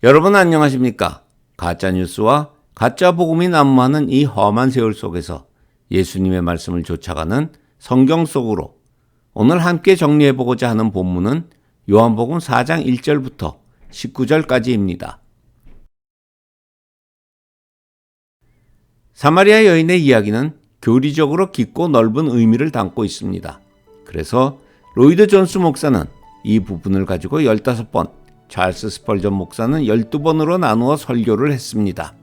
여러분 안녕하십니까? 가짜뉴스와 가짜 복음이 난무하는 이 험한 세월 속에서 예수님의 말씀을 쫓아가는 성경 속으로 오늘 함께 정리해보고자 하는 본문은 요한복음 4장 1절부터 19절까지입니다. 사마리아 여인의 이야기는 교리적으로 깊고 넓은 의미를 담고 있습니다. 그래서 로이드 존스 목사는 이 부분을 가지고 15번, 찰스 스펄전 목사는 12번으로 나누어 설교를 했습니다.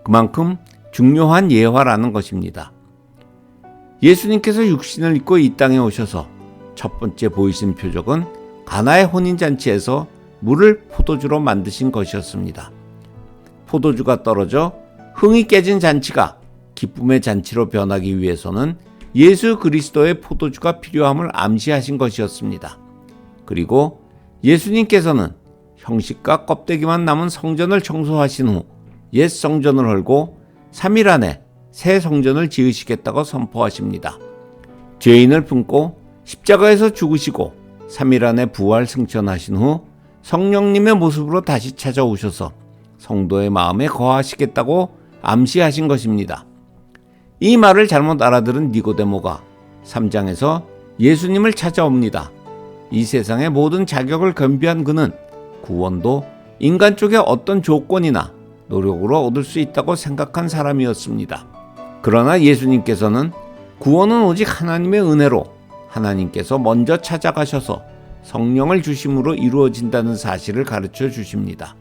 그만큼 중요한 예화라는 것입니다. 예수님께서 육신을 입고 이 땅에 오셔서 첫 번째 보이신 표적은 가나의 혼인잔치에서 물을 포도주로 만드신 것이었습니다. 포도주가 떨어져 흥이 깨진 잔치가 기쁨의 잔치로 변하기 위해서는 예수 그리스도의 포도주가 필요함을 암시하신 것이었습니다. 그리고 예수님께서는 형식과 껍데기만 남은 성전을 청소하신 후 옛 성전을 헐고 3일 안에 새 성전을 지으시겠다고 선포하십니다. 죄인을 품고 십자가에서 죽으시고 3일 안에 부활 승천하신 후 성령님의 모습으로 다시 찾아오셔서 성도의 마음에 거하시겠다고 암시하신 것입니다. 이 말을 잘못 알아들은 니고데모가 3장에서 예수님을 찾아옵니다. 이 세상의 모든 자격을 겸비한 그는 구원도 인간 쪽의 어떤 조건이나 노력으로 얻을 수 있다고 생각한 사람이었습니다. 그러나 예수님께서는 구원은 오직 하나님의 은혜로 하나님께서 먼저 찾아가셔서 성령을 주심으로 이루어진다는 사실을 가르쳐 주십니다.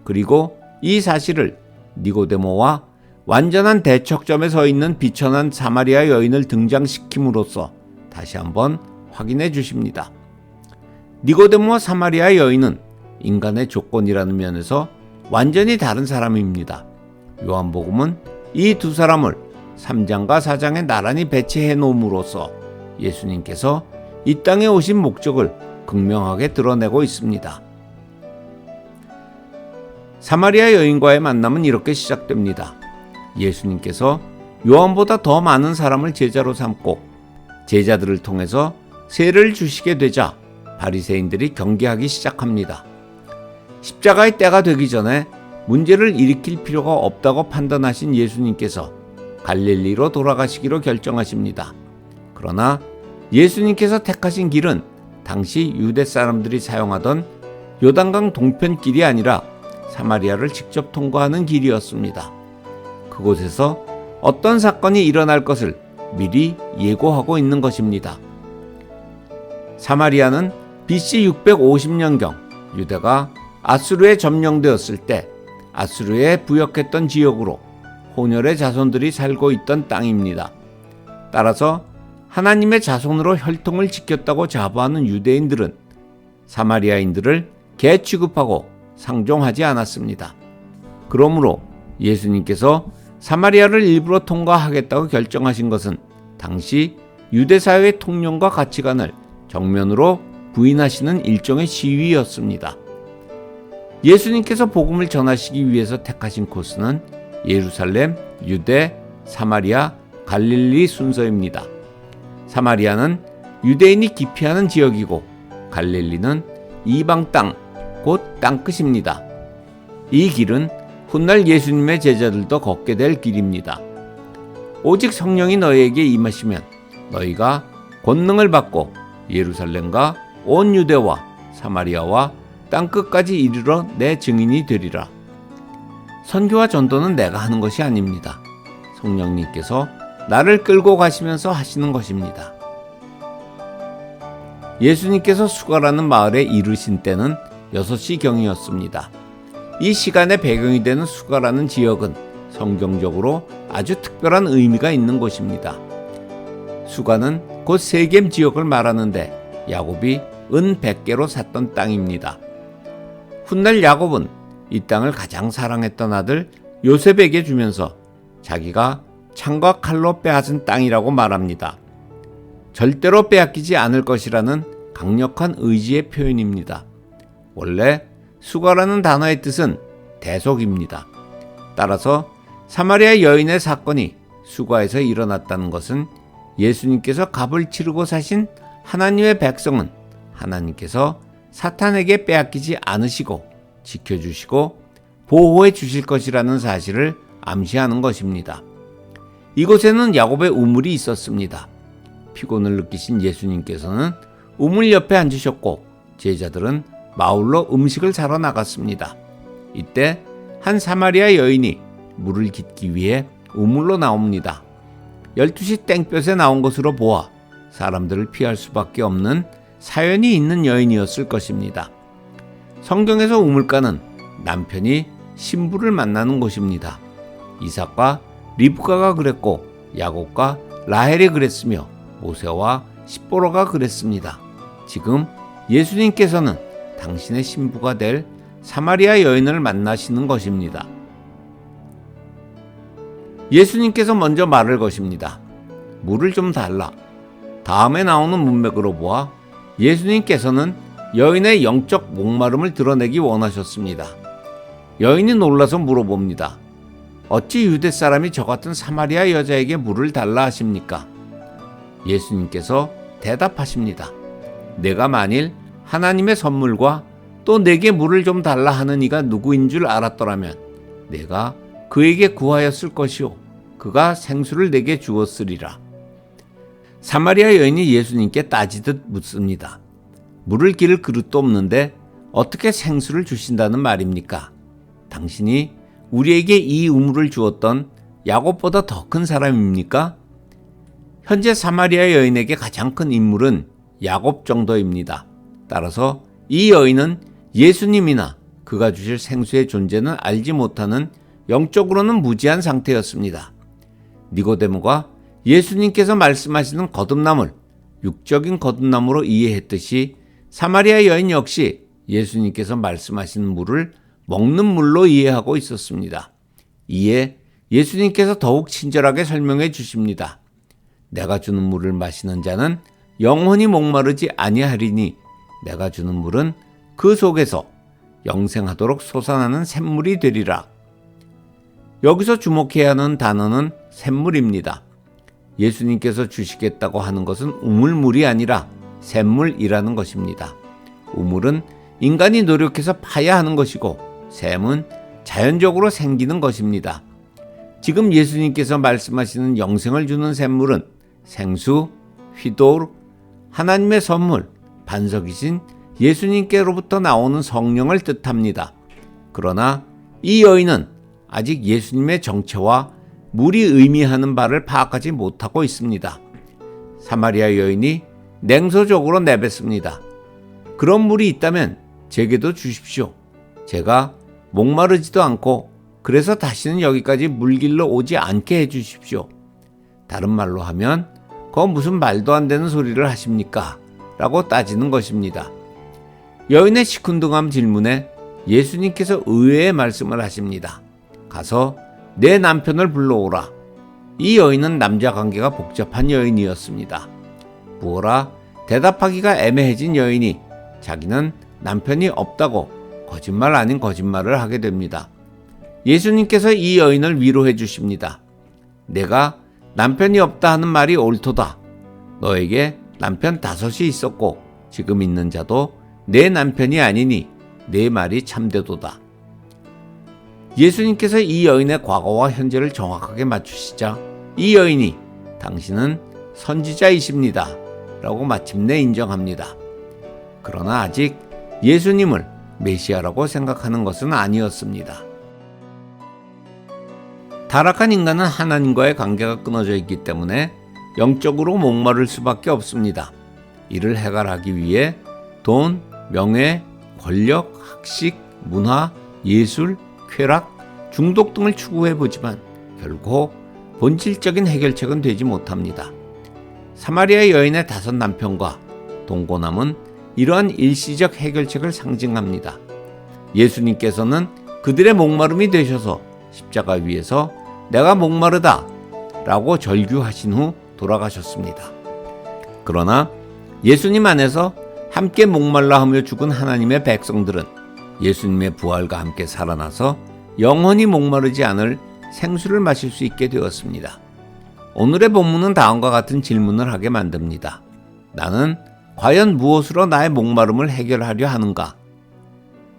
그리고 이 사실을 니고데모와 완전한 대척점에 서 있는 비천한 사마리아 여인을 등장시킴으로써 다시 한번 확인해 주십니다. 니고데모와 사마리아 여인은 인간의 조건이라는 면에서 완전히 다른 사람입니다. 요한복음은 이 두 사람을 3장과 4장에 나란히 배치해 놓음으로써 예수님께서 이 땅에 오신 목적을 극명하게 드러내고 있습니다. 사마리아 여인과의 만남은 이렇게 시작됩니다. 예수님께서 요한보다 더 많은 사람을 제자로 삼고 제자들을 통해서 세례를 주시게 되자 바리새인들이 경계하기 시작합니다. 십자가의 때가 되기 전에 문제를 일으킬 필요가 없다고 판단하신 예수님께서 갈릴리로 돌아가시기로 결정하십니다. 그러나 예수님께서 택하신 길은 당시 유대 사람들이 사용하던 요단강 동편길이 아니라 사마리아를 직접 통과하는 길이었습니다. 그곳에서 어떤 사건이 일어날 것을 미리 예고하고 있는 것입니다. 사마리아는 BC 650년경 유대가 아수르에 점령되었을 때 아수르에 부역했던 지역으로 호멸의 자손들이 살고 있던 땅입니다. 따라서 하나님의 자손으로 혈통을 지켰다고 자부하는 유대인들은 사마리아인들을 개 취급하고 상종하지 않았습니다. 그러므로 예수님께서 사마리아를 일부러 통과하겠다고 결정하신 것은 당시 유대 사회의 통념과 가치관을 정면으로 부인하시는 일종의 시위였습니다. 예수님께서 복음을 전하시기 위해서 택하신 코스는 예루살렘, 유대, 사마리아, 갈릴리 순서입니다. 사마리아는 유대인이 기피하는 지역이고 갈릴리는 이방 땅, 곧 땅끝입니다. 이 길은 훗날 예수님의 제자들도 걷게 될 길입니다. 오직 성령이 너희에게 임하시면 너희가 권능을 받고 예루살렘과 온 유대와 사마리아와 땅끝까지 이르러 내 증인이 되리라. 선교와 전도는 내가 하는 것이 아닙니다. 성령님께서 나를 끌고 가시면서 하시는 것입니다. 예수님께서 수가라는 마을에 이르신 때는 6시경이었습니다. 이 시간의 배경이 되는 수가라는 지역은 성경적으로 아주 특별한 의미가 있는 곳입니다. 수가는 곧 세겜 지역을 말하는데 야곱이 은 100개로 샀던 땅입니다. 훗날 야곱은 이 땅을 가장 사랑했던 아들 요셉에게 주면서 자기가 창과 칼로 빼앗은 땅이라고 말합니다. 절대로 빼앗기지 않을 것이라는 강력한 의지의 표현입니다. 원래 수가라는 단어의 뜻은 대속입니다. 따라서 사마리아 여인의 사건이 수가에서 일어났다는 것은 예수님께서 값을 치르고 사신 하나님의 백성은 하나님께서 사탄에게 빼앗기지 않으시고 지켜주시고 보호해 주실 것이라는 사실을 암시하는 것입니다. 이곳에는 야곱의 우물이 있었습니다. 피곤을 느끼신 예수님께서는 우물 옆에 앉으셨고 제자들은 마을로 음식을 사러 나갔습니다. 이때 한 사마리아 여인이 물을 깃기 위해 우물로 나옵니다. 12시 땡볕에 나온 것으로 보아 사람들을 피할 수밖에 없는 사연이 있는 여인이었을 것입니다. 성경에서 우물가는 남편이 신부를 만나는 곳입니다. 이삭과 리브가가 그랬고 야곱과 라헬이 그랬으며 모세와 십보로가 그랬습니다. 지금 예수님께서는 당신의 신부가 될 사마리아 여인을 만나시는 것입니다. 예수님께서 먼저 말을 거십니다. 물을 좀 달라. 다음에 나오는 문맥으로 보아 예수님께서는 여인의 영적 목마름을 드러내기 원하셨습니다. 여인이 놀라서 물어봅니다. 어찌 유대 사람이 저 같은 사마리아 여자에게 물을 달라 하십니까? 예수님께서 대답하십니다. 내가 만일 하나님의 선물과 또 내게 물을 좀 달라 하는 이가 누구인 줄 알았더라면 내가 그에게 구하였을 것이요 그가 생수를 내게 주었으리라. 사마리아 여인이 예수님께 따지듯 묻습니다. 물을 기를 그릇도 없는데 어떻게 생수를 주신다는 말입니까? 당신이 우리에게 이 우물을 주었던 야곱보다 더 큰 사람입니까? 현재 사마리아 여인에게 가장 큰 인물은 야곱 정도입니다. 따라서 이 여인은 예수님이나 그가 주실 생수의 존재는 알지 못하는 영적으로는 무지한 상태였습니다. 니고데모가 예수님께서 말씀하시는 거듭남을 육적인 거듭남으로 이해했듯이 사마리아 여인 역시 예수님께서 말씀하시는 물을 먹는 물로 이해하고 있었습니다. 이에 예수님께서 더욱 친절하게 설명해 주십니다. 내가 주는 물을 마시는 자는 영원히 목마르지 아니하리니 내가 주는 물은 그 속에서 영생하도록 솟아나는 샘물이 되리라. 여기서 주목해야 하는 단어는 샘물입니다. 예수님께서 주시겠다고 하는 것은 우물물이 아니라 샘물이라는 것입니다. 우물은 인간이 노력해서 파야 하는 것이고 샘은 자연적으로 생기는 것입니다. 지금 예수님께서 말씀하시는 영생을 주는 샘물은 생수, 휘도르, 하나님의 선물, 반석이신 예수님께로부터 나오는 성령을 뜻합니다. 그러나 이 여인은 아직 예수님의 정체와 물이 의미하는 바를 파악하지 못하고 있습니다. 사마리아 여인이 냉소적으로 내뱉습니다. 그런 물이 있다면 제게도 주십시오. 제가 목마르지도 않고 그래서 다시는 여기까지 물길로 오지 않게 해주십시오. 다른 말로 하면 그 무슨 말도 안 되는 소리를 하십니까? 라고 따지는 것입니다. 여인의 시큰둥한 질문에 예수님께서 의외의 말씀을 하십니다. 가서 내 남편을 불러오라. 이 여인은 남자 관계가 복잡한 여인이었습니다. 부어라 대답하기가 애매해진 여인이 자기는 남편이 없다고 거짓말 아닌 거짓말을 하게 됩니다. 예수님께서 이 여인을 위로해 주십니다. 내가 남편이 없다 하는 말이 옳도다. 너에게 남편 5이 있었고 지금 있는 자도 내 남편이 아니니 내 말이 참되도다. 예수님께서 이 여인의 과거와 현재를 정확하게 맞추시자 이 여인이 당신은 선지자이십니다. 라고 마침내 인정합니다. 그러나 아직 예수님을 메시아라고 생각하는 것은 아니었습니다. 타락한 인간은 하나님과의 관계가 끊어져 있기 때문에 영적으로 목마를 수밖에 없습니다. 이를 해결하기 위해 돈, 명예, 권력, 학식, 문화, 예술, 쾌락, 중독 등을 추구해보지만 결코 본질적인 해결책은 되지 못합니다. 사마리아 여인의 5 남편과 동고남은 이러한 일시적 해결책을 상징합니다. 예수님께서는 그들의 목마름이 되셔서 십자가 위에서 내가 목마르다 라고 절규하신 후 돌아가셨습니다. 그러나 예수님 안에서 함께 목말라 하며 죽은 하나님의 백성들은 예수님의 부활과 함께 살아나서 영원히 목마르지 않을 생수를 마실 수 있게 되었습니다. 오늘의 본문은 다음과 같은 질문을 하게 만듭니다. 나는 과연 무엇으로 나의 목마름을 해결하려 하는가?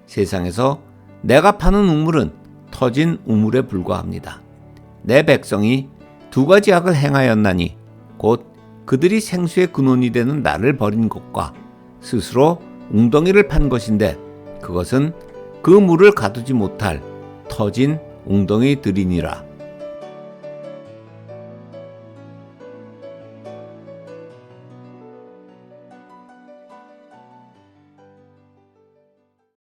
세상에서 내가 파는 우물은 터진 우물에 불과합니다. 내 백성이 두 가지 악을 행하였나니 곧 그들이 생수의 근원이 되는 나를 버린 것과 스스로 웅덩이를 판 것인데 그것은 그 물을 가두지 못할 터진 웅덩이들이니라.